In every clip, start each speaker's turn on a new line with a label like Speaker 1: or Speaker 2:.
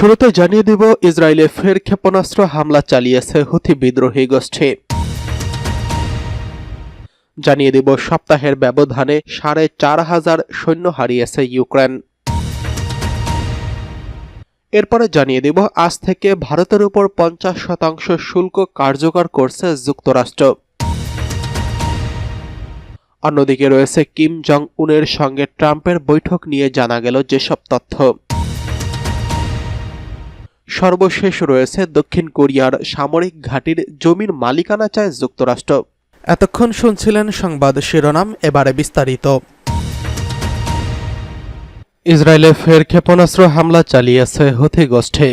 Speaker 1: শুরুতে জানিয়ে দেব, ইসরায়েলে ফের ক্ষেপণাস্ত্র হামলা চালিয়েছে হুথি বিদ্রোহী গোষ্ঠী। জানিয়ে দেব, সপ্তাহের ব্যবধানে ৪,৫০০ সৈন্য হারিয়েছে ইউক্রেন। এরপরে জানিয়ে দেব, আজ থেকে ভারতের উপর ৫০% শুল্ক কার্যকর করছে যুক্তরাষ্ট্র। অন্যদিকে রয়েছে কিম জং উনের সঙ্গে ট্রাম্পের বৈঠক নিয়ে জানা গেল যেসব তথ্য। সর্বশেষ রয়েছে দক্ষিণ কোরিয়ার সামরিক ঘাঁটির জমির মালিকানা চায় যুক্তরাষ্ট্র। এতক্ষণ শুনছিলেন সংবাদ শিরোনাম, এবারে বিস্তারিত। ইসরায়েলে ফের ক্ষেপণাস্ত্র হামলা চালিয়েছে হুথি গোষ্ঠী।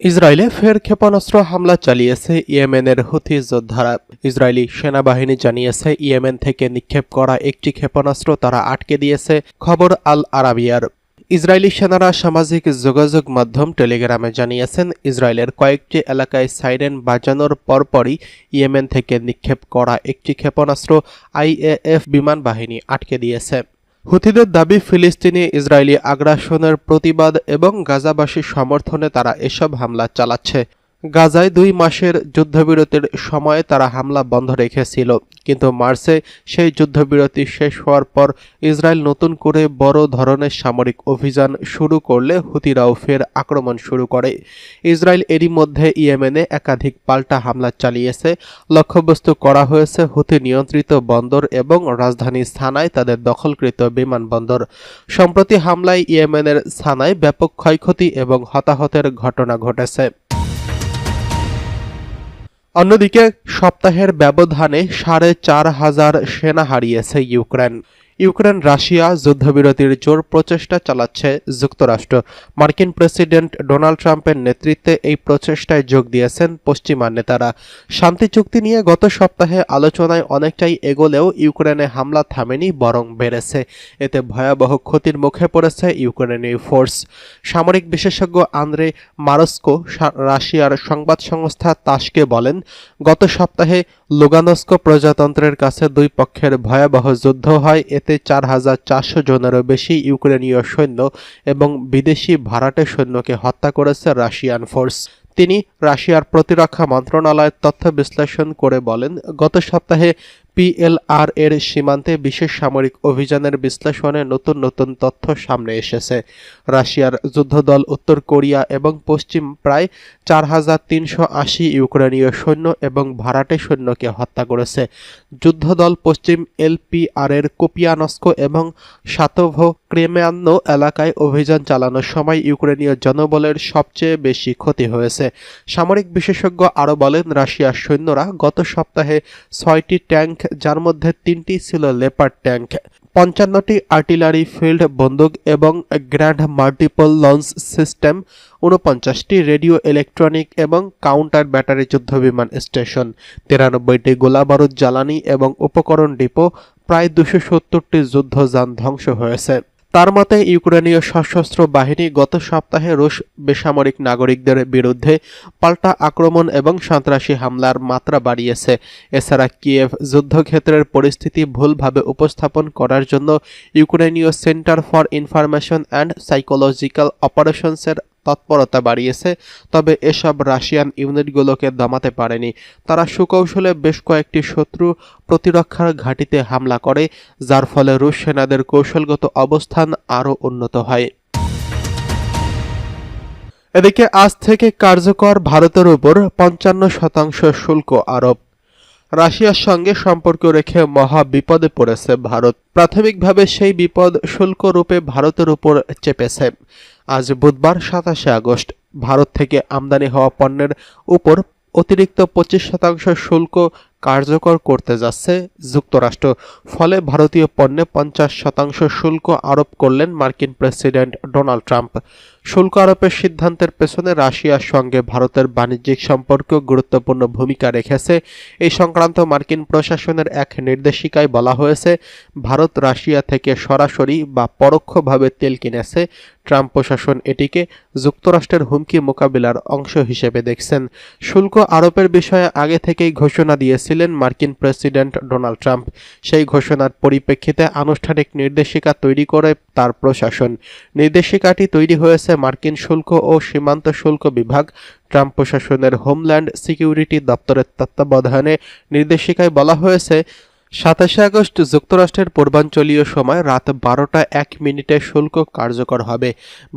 Speaker 1: ইসরায়েলে ফের ক্ষেপণাস্ত্র হামলা চালিয়েছে ইয়েমেনের হুথি যোদ্ধারা। ইসরায়েলি সেনাবাহিনী জানিয়েছে, ইয়েমেন থেকে নিক্ষেপ করা একটি ক্ষেপণাস্ত্র তারা আটকে দিয়েছে। খবর আল আরাবিয়ার। ইসরায়েলি সেনারা সামাজিক যোগাযোগ মাধ্যম টেলিগ্রামে জানিয়েছেন, ইসরায়েলের কয়েকটি এলাকায় সাইরেন বাজানোর পরপরই ইয়েমেন থেকে নিক্ষেপ করা একটি ক্ষেপণাস্ত্র আইএএফ বিমান বাহিনী আটকে দিয়েছে। হুথিদের দাবি, ফিলিস্তিনি ইসরায়েলি আগ্রাসনের প্রতিবাদ এবং গাজাবাসীর সমর্থনে তারা এসব হামলা চালাচ্ছে। গাজায় ২ মাসের যুদ্ধবিরতির সময়ে তারা হামলা বন্ধ রেখেছিল, কিন্তু মার্চে সেই যুদ্ধবিরতি শেষ হওয়ার পর ইসরায়েল নতুন করে বড় ধরনের সামরিক অভিযান শুরু করলে হুথিরাও ফের আক্রমণ শুরু করে। ইসরায়েল এরই মধ্যে ইয়েমেনে একাধিক পাল্টা হামলা চালিয়েছে। লক্ষ্যবস্তু করা হয়েছে হুথি নিয়ন্ত্রিত বন্দর এবং রাজধানী সানায় তাদের দখলকৃত বিমানবন্দর। সম্প্রতি হামলায় ইয়েমেনের সানায় ব্যাপক ক্ষয়ক্ষতি এবং হতাহতের ঘটনা ঘটেছে। অন্যদিকে সপ্তাহের ব্যবধানে ৪,৫০০ সেনা হারিয়েছে ইউক্রেন। রাশিয়া যুদ্ধবিরতির জোর প্রচেষ্টা চালাচ্ছে যুক্তরাষ্ট্র। মার্কিন প্রেসিডেন্ট ডোনাল্ড ট্রাম্পের নেতৃত্বে এই প্রচেষ্টায় যোগ দিয়েছেন পশ্চিমা নেতারা। শান্তি চুক্তি নিয়ে গত সপ্তাহে আলোচনায় অনেকটাই এগোলেও ইউক্রেনে হামলা থামেনি, বরং বেড়েছে। এতে ভয়াবহ ক্ষতির মুখে পড়েছে ইউক্রেনীয় ফোর্স। সামরিক বিশেষজ্ঞ আন্দ্রে মারস্কো রাশিয়ার সংবাদ সংস্থা তাসকে বলেন, গত সপ্তাহে লুগানস্ক প্রজাতন্ত্রের কাছে ২ পক্ষের ভয়াবহ যুদ্ধ হয়। এতে ৪,৪০০ জনেরও বেশি ইউক্রেনীয় সৈন্য এবং বিদেশি ভাড়াটে সৈন্যকে হত্যা করেছে রাশিয়ান ফোর্স। তিনি রাশিয়ার প্রতিরক্ষা মন্ত্রণালয়ের তথ্য বিশ্লেষণ করে বলেন, গত সপ্তাহে পিএলআর এর সীমান্তে বিশেষ সামরিক অভিযানের বিশ্লেষণে নতুন নতুন তথ্য সামনে এসেছে। রাশিয়ার যুদ্ধদল উত্তর কোরিয়া এবং পশ্চিম প্রায় ৪,৩৮০ ইউক্রেনীয় সৈন্য এবং ভাড়াটে সৈন্যকে হত্যা করেছে। যুদ্ধদল পশ্চিম এলপিআর এর কুপিয়ানস্ক এবং সাতোভো ক্রেমিয়ান্ন এলাকায় অভিযান চালানোর সময় ইউক্রেনীয় জনবলের সবচেয়ে বেশি ক্ষতি হয়েছে। সামরিক বিশেষজ্ঞ আরও বলেন, রাশিয়ার সৈন্যরা গত সপ্তাহে ৬টি ট্যাঙ্ক, যার মধ্যে ৩টি ছিল লেপার্ড ট্যাঙ্ক, ৫৫টি আর্টিলারি ফিল্ড বন্দুক এবং গ্র্যান্ড মাল্টিপল লঞ্চ সিস্টেম, ৪৯টি রেডিও ইলেকট্রনিক এবং কাউন্টার ব্যাটারি যুদ্ধবিমান স্টেশন, ৯৩টি গোলাবারুদ, জ্বালানি এবং উপকরণ ডিপো, প্রায় ২৭০টি যুদ্ধযান ধ্বংস হয়েছে। তার মতে, ইউক্রেনীয় সশস্ত্র বাহিনী গত সপ্তাহে রুশ বেসামরিক নাগরিকদের বিরুদ্ধে পাল্টা আক্রমণ এবং সন্ত্রাসী হামলার মাত্রা বাড়িয়েছে। এছাড়া কিয়েভ যুদ্ধক্ষেত্রের পরিস্থিতি ভুলভাবে উপস্থাপন করার জন্য ইউক্রেনীয় centre for information and psychological অপারেশনসের তৎপরতা বাড়িয়েছে। তবে এসব রাশিয়ান ইউনিটগুলোকে দমাতে পারেনি। তারা সুকৌশলে বেশ কয়েকটি শত্রু প্রতিরক্ষার ঘাঁটিতে হামলা করে, যার ফলে রুশ সেনাদের কৌশলগত অবস্থান আরও উন্নত হয়। এদিকে আজ থেকে কার্যকর ভারতের উপর ৫৫% শুল্ক আরোপ। রাশিয়ার সঙ্গে সম্পর্ক রেখে মহা বিপদে পড়েছে ভারত। প্রাথমিকভাবে সেই বিপদ শুল্ক রূপে ভারতের উপর চেপেছে। আজ বুধবার ২৭শে আগস্ট ভারত থেকে আমদানি হওয়া পণ্যের উপর অতিরিক্ত ২৫% শুল্ক কার্যকর করতে যাচ্ছে যুক্তরাষ্ট্র। ফলে ভারতীয় পণ্যে ৫০% শুল্ক আরোপ করলেন মার্কিন প্রেসিডেন্ট ডোনাল্ড ট্রাম্প। শুল্ক আরোপের সিদ্ধান্তের পেছনে রাশিয়ার সঙ্গে ভারতের বাণিজ্যিক সম্পর্ক গুরুত্বপূর্ণ ভূমিকা রেখেছে। এই সংক্রান্ত মার্কিন প্রশাসনের এক নির্দেশিকায় বলা হয়েছে, ভারত রাশিয়া থেকে সরাসরি বা পরোক্ষভাবে তেল কিনেছে। ট্রাম্প প্রশাসন এটিকে যুক্তরাষ্ট্রের হুমকি মোকাবিলার অংশ হিসেবে দেখছেন। শুল্ক আরোপের বিষয়ে আগে থেকেই ঘোষণা দিয়েছিলেন মার্কিন প্রেসিডেন্ট ডোনাল্ড ট্রাম্প। সেই ঘোষণার পরিপ্রেক্ষিতে আনুষ্ঠানিক নির্দেশিকা তৈরি করে তার প্রশাসন। নির্দেশিকাটি তৈরি হয়েছে জানিয়েছে মার্কিন শুল্ক ও সীমান্ত শুল্ক বিভাগ। ট্রাম্প প্রশাসনের হোমল্যান্ড সিকিউরিটি দপ্তরের তত্ত্বাবধানে নির্দেশিকায় বলা হয়েছে, 27 আগস্ট যুক্তরাষ্ট্রের পূর্বাঞ্চলীয় সময় রাত 12টা 1 মিনিটে শুল্ক কার্যকর হবে।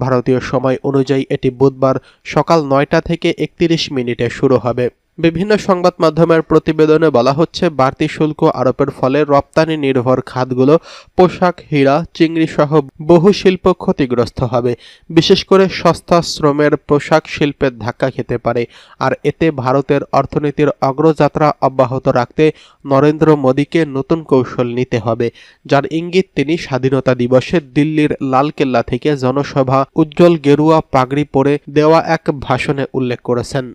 Speaker 1: ভারতীয় সময় অনুযায়ী এটি বুধবার সকাল 9টা থেকে 31 মিনিটে শুরু হবে। বিভিন্ন সংবাদ মাধ্যমের প্রতিবেদনে বলা হচ্ছে, বাড়তি শুল্ক আরোপের ফলে রপ্তানি নির্ভর খাতগুলো পোশাক, হীরা, চিংড়ি সহ বহু শিল্প ক্ষতিগ্রস্ত হবে। বিশেষ করে সস্তা শ্রমের পোশাক শিল্পের ধাক্কা খেতে পারে। আর এতে ভারতের অর্থনীতির অগ্রযাত্রা অব্যাহত রাখতে নরেন্দ্র মোদীকে নতুন কৌশল নিতে হবে, যার ইঙ্গিত তিনি স্বাধীনতা দিবসে দিল্লির লালকেল্লা থেকে জনসভা উজ্জ্বল গেরুয়া পাগড়ি পরে দেওয়া এক ভাষণে উল্লেখ করেছেন।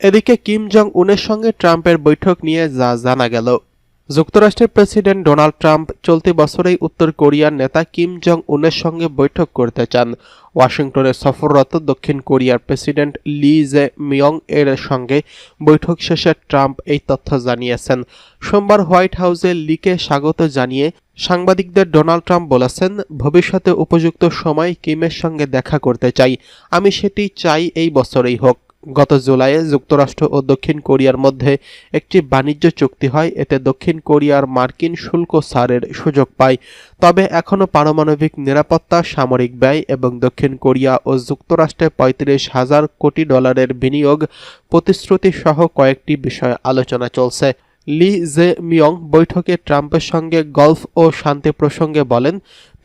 Speaker 1: এদিকে কিম জং উনের সঙ্গে ট্রাম্পের বৈঠক নিয়ে যা জানা গেল। যুক্তরাষ্ট্রের প্রেসিডেন্ট ডোনাল্ড ট্রাম্প চলতি বছরেই উত্তর কোরিয়ার নেতা কিম জং উনের সঙ্গে বৈঠক করতে চান। ওয়াশিংটনে সফররত দক্ষিণ কোরিয়ার প্রেসিডেন্ট লি জে মিয়ং এর সঙ্গে বৈঠক শেষে ট্রাম্প এই তথ্য জানিয়েছেন। সোমবার হোয়াইট হাউসে লিকে স্বাগত জানিয়ে সাংবাদিকদের ডোনাল্ড ট্রাম্প বলেছেন, ভবিষ্যতে উপযুক্ত সময় কিমের সঙ্গে দেখা করতে চাই। আমি সেটি চাই এই বছরেই হোক। গত জুলাইয়ে যুক্তরাষ্ট্র ও দক্ষিণ কোরিয়ার মধ্যে একটি বাণিজ্য চুক্তি হয়। এতে দক্ষিণ কোরিয়ার মার্কিন শুল্ক ছাড়ের সুযোগ পায়। তবে এখনও পারমাণবিক নিরাপত্তা, সামরিক ব্যয় এবং দক্ষিণ কোরিয়া ও যুক্তরাষ্ট্রে 35,000 কোটি ডলারের বিনিয়োগ প্রতিশ্রুতি সহ কয়েকটি বিষয়ে আলোচনা চলছে। লি জে মিয়ং বৈঠকে ট্রাম্পের সঙ্গে গলফ ও শান্তি প্রসঙ্গে বলেন।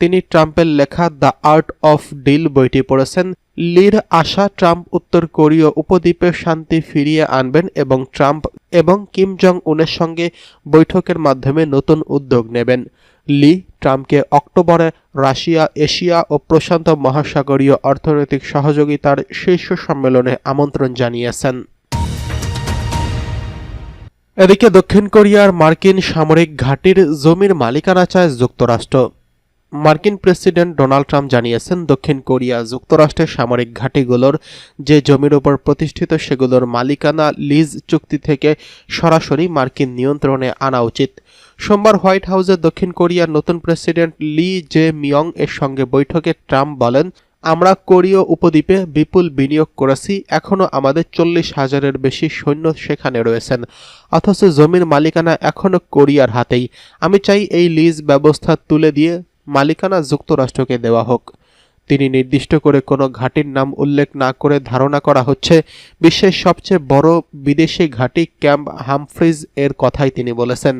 Speaker 1: তিনি ট্রাম্পের লেখা দ্য আর্ট অফ ডিল বইটি পড়েছেন। লির আশা, ট্রাম্প উত্তর কোরীয় উপদ্বীপে শান্তি ফিরিয়ে আনবেন এবং ট্রাম্প এবং কিম জং উনের সঙ্গে বৈঠকের মাধ্যমে নতুন উদ্যোগ নেবেন। লি ট্রাম্পকে অক্টোবরে রাশিয়া, এশিয়া ও প্রশান্ত মহাসাগরীয় অর্থনৈতিক সহযোগিতার শীর্ষ সম্মেলনে আমন্ত্রণ জানিয়েছেন। এদিকে দক্ষিণ কোরিয়ার মার্কিন সামরিক ঘাঁটির জমির মালিকানা চায় যুক্তরাষ্ট্র। মার্কিন প্রেসিডেন্ট ডোনাল্ড ট্রাম্প জানিয়েছেন, দক্ষিণ কোরিয়া যুক্তরাষ্ট্রের সামরিক ঘাঁটিগুলোর যে জমির উপর প্রতিষ্ঠিত সেগুলোর মালিকানা লিজ চুক্তি থেকে সরাসরি মার্কিন নিয়ন্ত্রণে আনা উচিত। সোমবার হোয়াইট হাউসে দক্ষিণ কোরিয়ার নতুন প্রেসিডেন্ট লি জে মিয়ং এর সঙ্গে বৈঠকে ট্রাম্প বলেন, আমরা কোরীয় উপদ্বীপে বিপুল বিনিয়োগ করেছি। এখনও আমাদের 40,000-এর বেশি সৈন্য সেখানে রয়েছেন, অথচ জমির মালিকানা এখনও কোরিয়ার হাতেই। আমি চাই এই লিজ ব্যবস্থা তুলে দিয়ে মালিকানা যুক্তরাষ্ট্রকে দেওয়া হোক। তিনি নির্দিষ্ট করে কোনো ঘাঁটির নাম উল্লেখ না করে ধারণা করা হচ্ছে, বিশ্বের সবচেয়ে বড় বিদেশি ঘাঁটি ক্যাম্প হামফ্রিজ এর কথাই তিনি বলেছেন।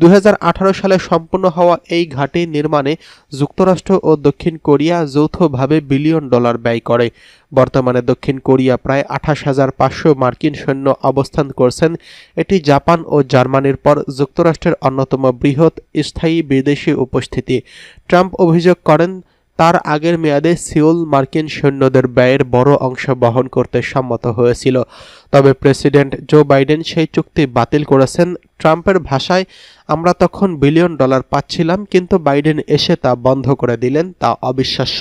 Speaker 1: 2018 সালে সম্পন্ন হওয়া এই ঘাঁটি নির্মাণে যুক্তরাষ্ট্র ও দক্ষিণ কোরিয়া যৌথভাবে $1 বিলিয়ন ব্যয় করে। বর্তমানে দক্ষিণ কোরিয়া প্রায় 28,500 মার্কিন সৈন্য অবস্থান করছেন। এটি জাপান ও জার্মানির পর যুক্তরাষ্ট্রের অন্যতম বৃহৎ স্থায়ী বিদেশি উপস্থিতি। ট্রাম্প অভিযোগ করেন, তার আগের মেয়াদে সিউল মার্কিন সৈন্যদের ব্যয়ের বড় অংশ বহন করতে সম্মত হয়েছিল। তবে প্রেসিডেন্ট জো বাইডেন সেই চুক্তি বাতিল করেছেন। ট্রাম্পের ভাষায়, আমরা তখন $1 বিলিয়ন পাচ্ছিলাম, কিন্তু বাইডেন এসে তা বন্ধ করে দিলেন। তা অবিশ্বাস্য।